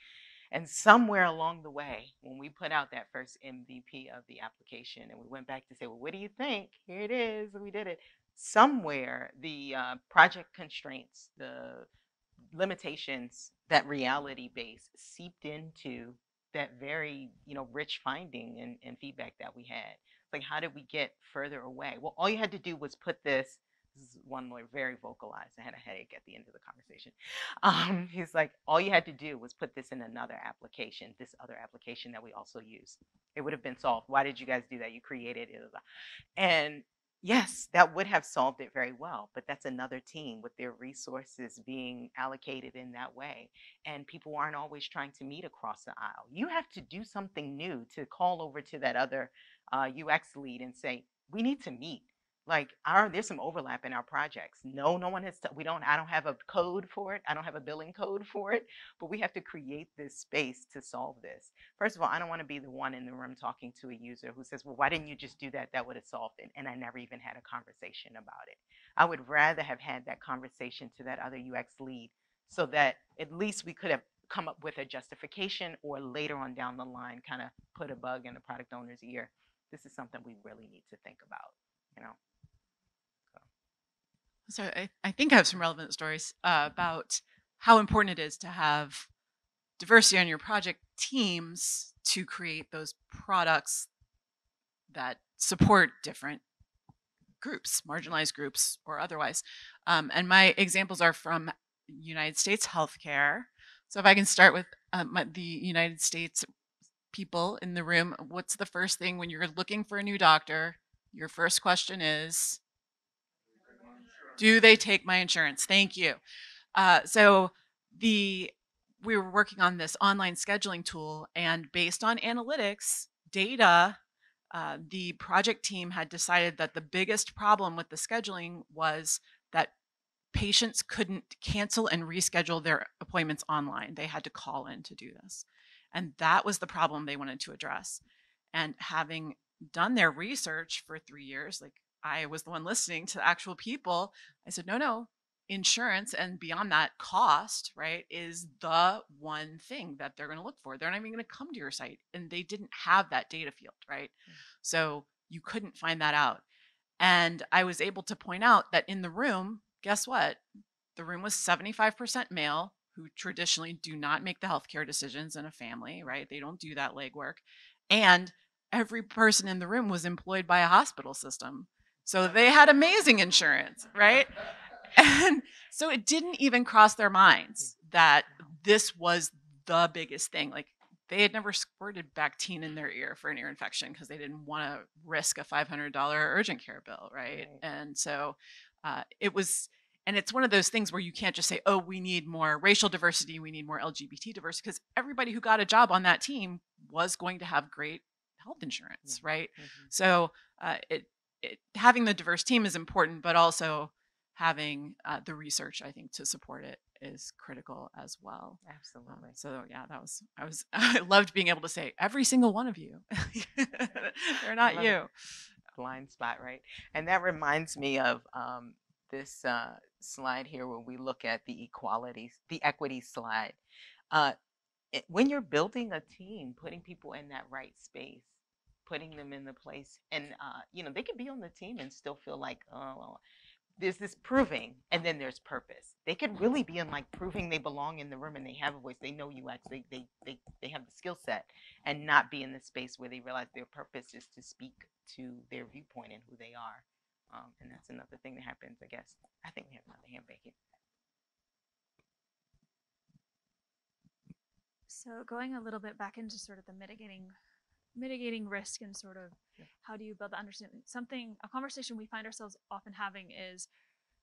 A: And somewhere along the way, when we put out that first MVP of the application and we went back to say, well, what do you think? Here it is. We did it. Somewhere the project constraints, the limitations, that reality base seeped into that very, rich finding and feedback that we had. Like, how did we get further away? Well, all you had to do was put this. This is one lawyer, very vocalized. I had a headache at the end of the conversation. He's like, all you had to do was put this in another application, this other application that we also use. It would have been solved. Why did you guys do that? You created it. And Yes, that would have solved it very well, but that's another team with their resources being allocated in that way. And people aren't always trying to meet across the aisle. You have to do something new to call over to that other UX lead and say, we need to meet. Like there's some overlap in our projects. No, no one has. I don't have a code for it. I don't have a billing code for it. But we have to create this space to solve this. First of all, I don't want to be the one in the room talking to a user who says, well, why didn't you just do that? That would have solved it. And I never even had a conversation about it. I would rather have had that conversation to that other UX lead so that at least we could have come up with a justification, or later on down the line kind of put a bug in the product owner's ear. This is something we really need to think about, you know.
F: So I think I have some relevant stories about how important it is to have diversity on your project teams to create those products that support different groups, marginalized groups or otherwise. And my examples are from United States healthcare. So if I can start with the United States people in the room, what's the first thing when you're looking for a new doctor? Your first question is, do they take my insurance? Thank you. So we were working on this online scheduling tool, and based on analytics data, the project team had decided that the biggest problem with the scheduling was that patients couldn't cancel and reschedule their appointments online. They had to call in to do this. And that was the problem they wanted to address. And having done their research for 3 years, like I was the one listening to the actual people, I said, no, insurance and beyond that cost, right, is the one thing that they're going to look for. They're not even going to come to your site. And they didn't have that data field, right? So you couldn't find that out. And I was able to point out that in the room, guess what? The room was 75% male, who traditionally do not make the healthcare decisions in a family, right? They don't do that legwork. And every person in the room was employed by a hospital system. So they had amazing insurance, right? And so it didn't even cross their minds that this was the biggest thing. Like they had never squirted Bactine in their ear for an ear infection because they didn't want to risk a $500 urgent care bill, right? And so it was, and it's one of those things where you can't just say, oh, we need more racial diversity, we need more LGBT diversity, because everybody who got a job on that team was going to have great health insurance, right? So having the diverse team is important, but also having the research, I think, to support it is critical as well.
A: Absolutely.
F: So yeah, I loved being able to say every single one of you. They're not you.
A: It. Blind spot, right? And that reminds me of this slide here where we look at the equity slide. When you're building a team, putting people in that right space, putting them in the place, and they could be on the team and still feel like, oh, there's this proving, and then there's purpose. They could really be in like proving they belong in the room and they have a voice, they know UX, they have the skill set, and not be in the space where they realize their purpose is to speak to their viewpoint and who they are. And that's another thing that happens, I guess. I think we have another hand back here.
G: So going a little bit back into sort of the mitigating risk and sort of how do you build the understanding. A conversation we find ourselves often having is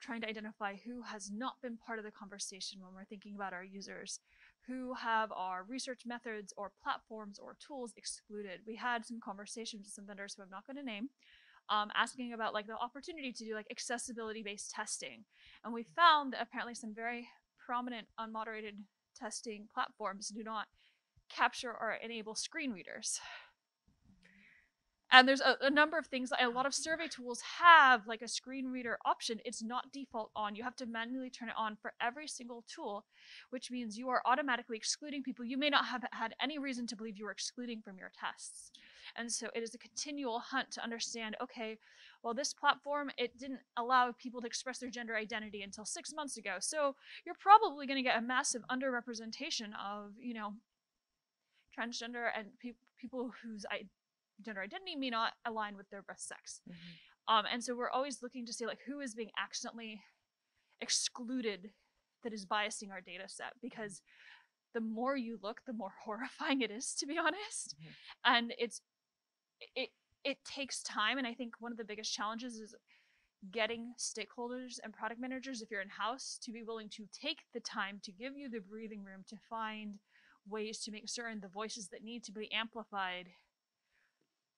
G: trying to identify who has not been part of the conversation when we're thinking about our users, who have our research methods or platforms or tools excluded. We had some conversations with some vendors who I'm not going to name, asking about like the opportunity to do like accessibility-based testing. And we found that apparently some very prominent unmoderated testing platforms do not capture or enable screen readers. And there's a number of things. A lot of survey tools have like a screen reader option. It's not default on. You have to manually turn it on for every single tool, which means you are automatically excluding people you may not have had any reason to believe you were excluding from your tests. And so it is a continual hunt to understand, okay, well, this platform, it didn't allow people to express their gender identity until 6 months ago. So you're probably going to get a massive underrepresentation of, transgender and people whose gender identity may not align with their birth sex. And so we're always looking to see like who is being accidentally excluded that is biasing our data set, because the more you look, the more horrifying it is, to be honest. And it takes time, and I think one of the biggest challenges is getting stakeholders and product managers, if you're in-house, to be willing to take the time to give you the breathing room to find ways to make certain the voices that need to be amplified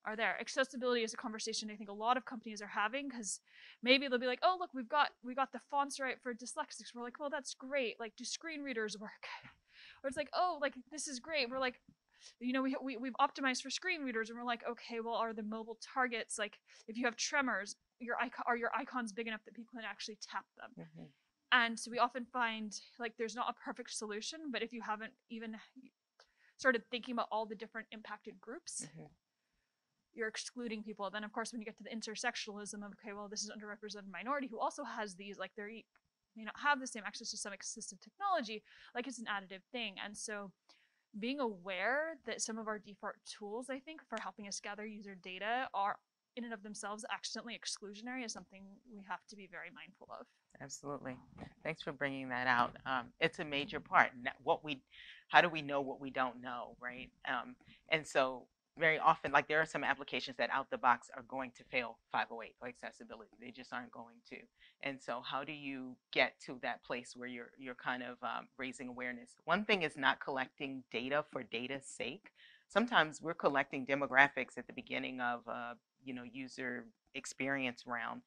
G: are there. Accessibility is a conversation I think a lot of companies are having, because maybe they'll be like, oh look, we got the fonts right for dyslexics. We're like, well, that's great. Like, do screen readers work? Or it's like, oh, like, this is great. We're like, we've optimized for screen readers, and we're like, okay, well, are the mobile targets, like, if you have tremors, are your icons big enough that people can actually tap them?
A: Mm-hmm.
G: And so we often find like there's not a perfect solution, but if you haven't even started thinking about all the different impacted groups,
A: Mm-hmm.
G: you're excluding people. Then of course when you get to the intersectionalism of, okay, well, this is underrepresented minority who also has these, like, they may not have the same access to some assistive technology, like, it's an additive thing. And so being aware that some of our default tools, I think, for helping us gather user data are in and of themselves accidentally exclusionary is something we have to be very mindful of.
A: Absolutely. Thanks for bringing that out. It's a major part. How do we know what we don't know, right? And so very often, like, there are some applications that out the box are going to fail 508 or accessibility. They just aren't going to. And so how do you get to that place where you're kind of raising awareness? One thing is not collecting data for data's sake. Sometimes we're collecting demographics at the beginning of user experience round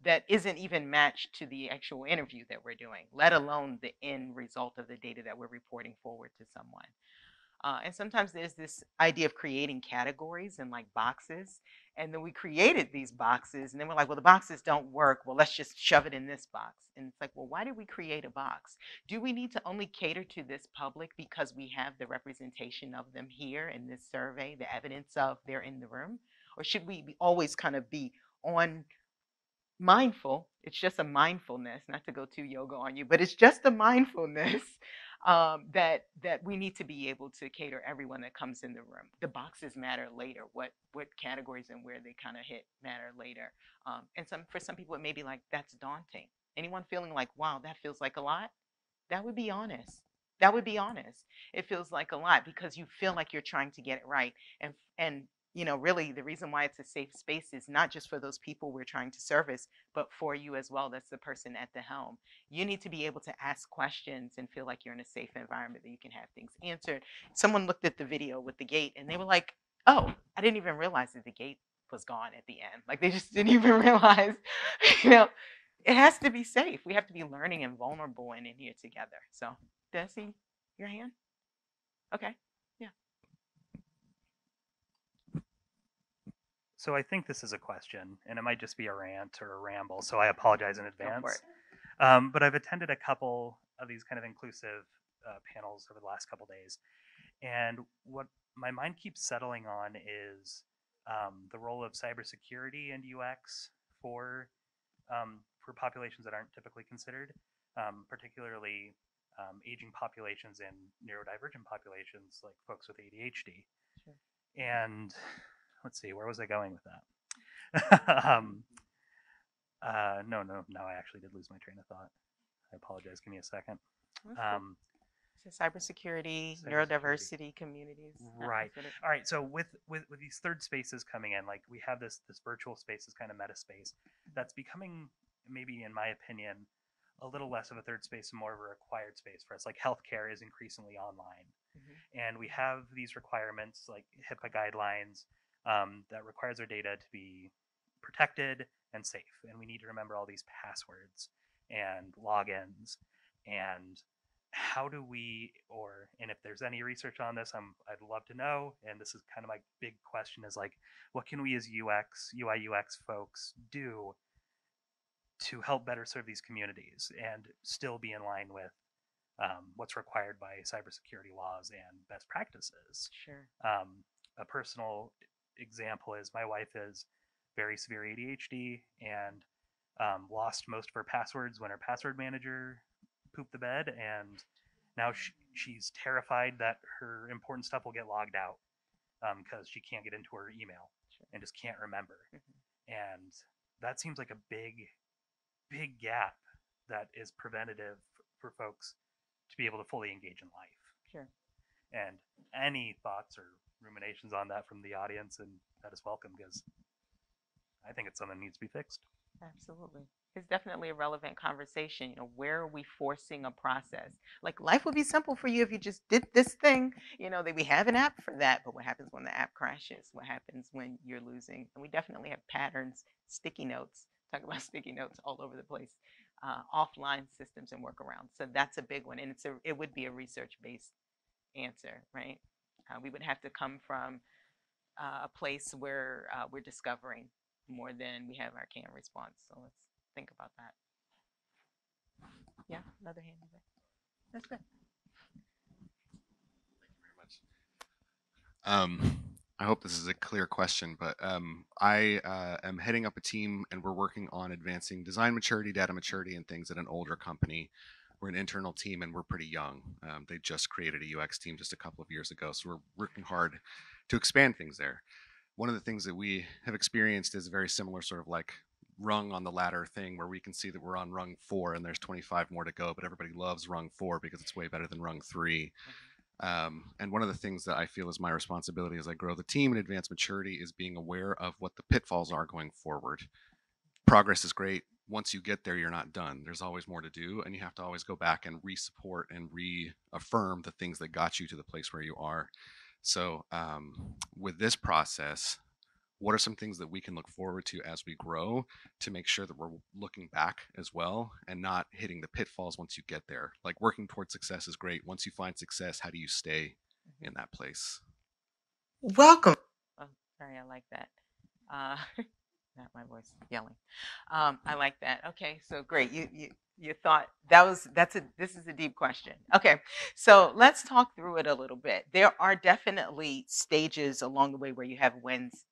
A: that isn't even matched to the actual interview that we're doing, let alone the end result of the data that we're reporting forward to someone. And sometimes there's this idea of creating categories and like boxes. And then we created these boxes and then we're like, well, the boxes don't work. Well, let's just shove it in this box. And it's like, well, why did we create a box? Do we need to only cater to this public because we have the representation of them here in this survey, the evidence of they're in the room? Or should we always kind of be on mindful? It's just a mindfulness, not to go too yoga on you, but it's just a mindfulness that we need to be able to cater everyone that comes in the room. The boxes matter later. What categories and where they kind of hit matter later. And for some people it may be like, that's daunting. Anyone feeling like, wow, that feels like a lot? That would be honest. That would be honest. It feels like a lot because you feel like you're trying to get it right. And really the reason why it's a safe space is not just for those people we're trying to service, but for you as well. That's the person at the helm. You need to be able to ask questions and feel like you're in a safe environment that you can have things answered. Someone looked at the video with the gate and they were like, oh, I didn't even realize that the gate was gone at the end. Like, they just didn't even realize, you know, it has to be safe. We have to be learning and vulnerable and in here together. So, Desi, your hand? Okay. Yeah.
H: So I think this is a question, and it might just be a rant or a ramble, so I apologize in
A: Go for
H: advance.
A: it.
H: But I've attended a couple of these kind of inclusive panels over the last couple days, and what my mind keeps settling on is the role of cybersecurity and UX for populations that aren't typically considered, particularly aging populations and neurodivergent populations like folks with ADHD.
A: Sure.
H: And let's see, where was I going with that? No, I actually did lose my train of thought. I apologize. Give me a second.
A: So cybersecurity, neurodiversity communities.
H: Right. All right. So with these third spaces coming in, like, we have this virtual space, this kind of meta space that's becoming, maybe in my opinion, a little less of a third space and more of a required space for us. Like, healthcare is increasingly online, and we have these requirements like HIPAA guidelines that requires our data to be protected and safe, and we need to remember all these passwords and logins. And how do we, and if there's any research on this, I'd love to know. And this is kind of my big question, is like, what can we as UI UX folks do to help better serve these communities and still be in line with what's required by cybersecurity laws and best practices?
A: Sure.
H: A personal example is my wife is very severe ADHD and lost most of her passwords when her password manager pooped the bed, and now she's terrified that her important stuff will get logged out because she can't get into her email and just can't remember. And that seems like a big gap that is preventative for folks to be able to fully engage in life.
A: Sure.
H: And any thoughts or ruminations on that from the audience, and that is welcome, because I think it's something that needs to be fixed.
A: Absolutely. It's definitely a relevant conversation. Where are we forcing a process? Like life would be simple for you if you just did this thing. That we have an app for that, but what happens when the app crashes? What happens when you're losing? And we definitely have patterns, sticky notes. Talk about sticky notes all over the place, offline systems and workarounds. So that's a big one, and it would be a research-based answer, right? We would have to come from a place where we're discovering more than we have our canned response. So let's think about that. Yeah, another hand. That's good.
I: Thank you very much. I hope this is a clear question, but I am heading up a team and we're working on advancing design maturity, data maturity, and things at an older company. We're an internal team and we're pretty young. They just created a UX team just a couple of years ago, so we're working hard to expand things there. One of the things that we have experienced is a very similar sort of like rung on the ladder thing where we can see that we're on rung 4 and there's 25 more to go, but everybody loves rung 4 because it's way better than rung 3. And one of the things that I feel is my responsibility as I grow the team and advance maturity is being aware of what the pitfalls are going forward. Progress is great. Once you get there, you're not done. There's always more to do, and you have to always go back and re-support and reaffirm the things that got you to the place where you are. So with this process, what are some things that we can look forward to as we grow to make sure that we're looking back as well and not hitting the pitfalls once you get there? Like working towards success is great. Once you find success, how do you stay in that place?
A: Welcome. Oh, sorry, I like that. Not my voice yelling. I like that. Okay, so great. You thought this is a deep question. Okay, so let's talk through it a little bit. There are definitely stages along the way where you have wins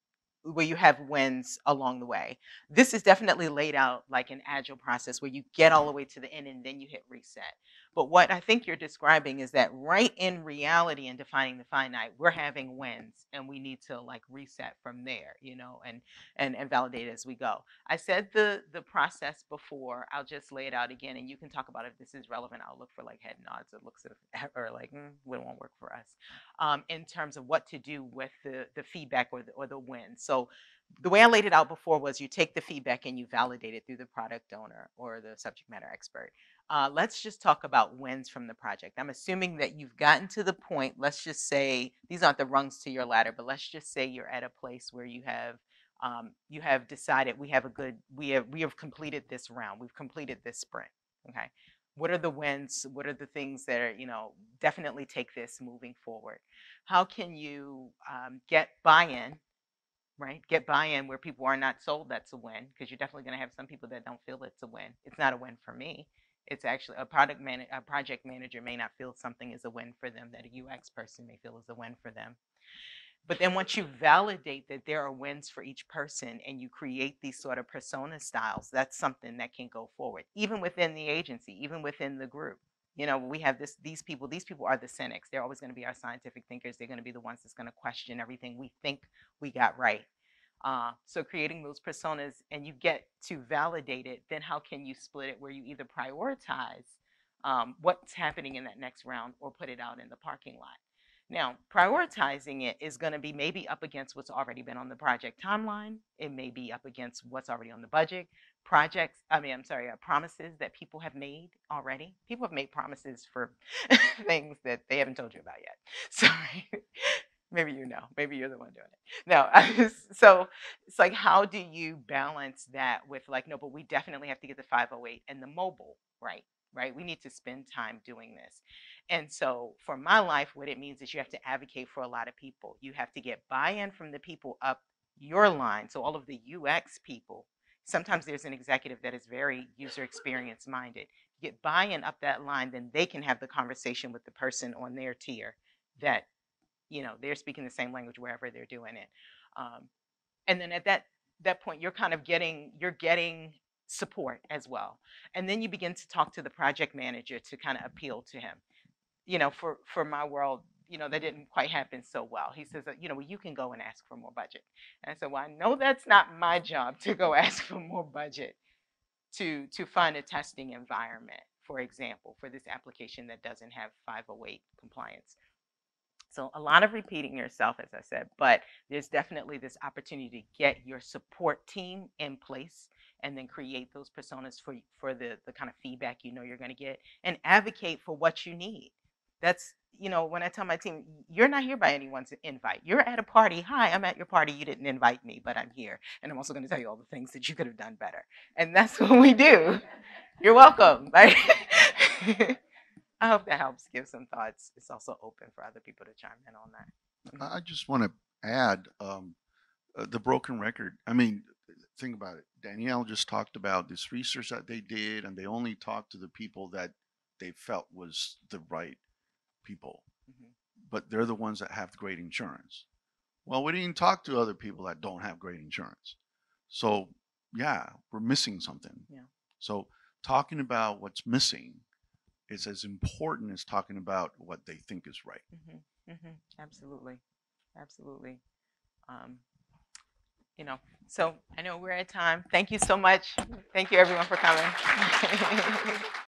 A: along the way. This is definitely laid out like an agile process where you get all the way to the end and then you hit reset. But what I think you're describing is that right in reality and defining the finite, we're having wins and we need to like reset from there, and validate as we go. I said the process before. I'll just lay it out again, and you can talk about if this is relevant. I'll look for like head nods or looks of or like it won't work for us in terms of what to do with the feedback or the win. So the way I laid it out before was you take the feedback and you validate it through the product owner or the subject matter expert. Let's just talk about wins from the project. I'm assuming that you've gotten to the point. Let's just say these aren't the rungs to your ladder, but let's just say you're at a place where you have decided we have completed this round. We've completed this sprint. Okay. What are the wins? What are the things that are, definitely take this moving forward? How can you get buy-in, right? Get buy-in where people are not sold that's a win, because you're definitely going to have some people that don't feel it's a win. It's not a win for me. It's actually a project manager may not feel something is a win for them that a UX person may feel is a win for them. But then once you validate that there are wins for each person and you create these sort of persona styles, that's something that can go forward, even within the agency, even within the group. We have these people are the cynics. They're always going to be our scientific thinkers. They're going to be the ones that's going to question everything we think we got right. So creating those personas and you get to validate it, then how can you split it where you either prioritize what's happening in that next round or put it out in the parking lot? Now, prioritizing it is going to be maybe up against what's already been on the project timeline. It may be up against what's already on the budget. Promises that people have made already. People have made promises for things that they haven't told you about yet. Sorry. Maybe maybe you're the one doing it. No, so it's like, how do you balance that with like, no, but we definitely have to get the 508 and the mobile, right? Right? We need to spend time doing this. And so for my life, what it means is you have to advocate for a lot of people. You have to get buy-in from the people up your line. So all of the UX people, sometimes there's an executive that is very user experience minded. Get buy-in up that line, then they can have the conversation with the person on their tier that, they're speaking the same language wherever they're doing it. And then at that point, you're kind of getting support as well. And then you begin to talk to the project manager to kind of appeal to him. For my world, that didn't quite happen so well. He says, well, you can go and ask for more budget. And I said, well, I know that's not my job to go ask for more budget to find a testing environment, for example, for this application that doesn't have 508 compliance. So a lot of repeating yourself, as I said, but there's definitely this opportunity to get your support team in place and then create those personas for the kind of feedback you know you're going to get and advocate for what you need. That's, when I tell my team, you're not here by anyone's invite. You're at a party. Hi, I'm at your party. You didn't invite me, but I'm here. And I'm also going to tell you all the things that you could have done better. And that's what we do. You're welcome. Like, I hope that helps give some thoughts. It's also open for other people to chime in on that.
E: I just want to add the broken record. I mean, think about it. Danielle just talked about this research that they did, and they only talked to the people that they felt was the right people. But they're the ones that have great insurance. Well, we didn't talk to other people that don't have great insurance. So, yeah, we're missing something.
A: Yeah.
E: So, talking about what's missing is as important as talking about what they think is right.
A: Absolutely. Absolutely. So I know we're at time. Thank you so much. Thank you, everyone, for coming.